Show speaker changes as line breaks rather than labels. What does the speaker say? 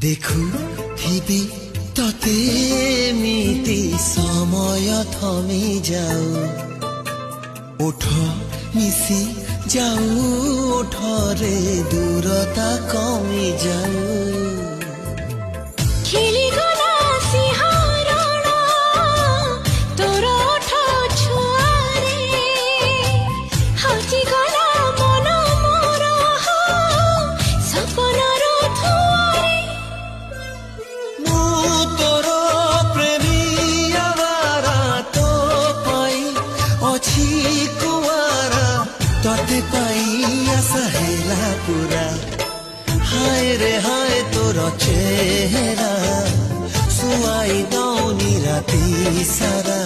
দেখুথিবি ততে এমিতি সময় থমি যাও ওঠ মিশি যাও ওঠরে দূরতা কমি যাও
খেলিগলা সিংহাରଣ তোর ওঠ ছুয়ারে ହଜିଗଲା ମନ ମୋର ସପନର ଧୂଆରେ
ମୁଁ ତୋର ପ୍ରେମୀ ଆବାରା ତୋ ପାଇଁ ଅଛି କୁଆରା ତତେ ପାଇ ଆଶା ହେଲା ପୁରା হায় রে হায় তোর চেহারা শুয়াই দাওনি রাতি সারা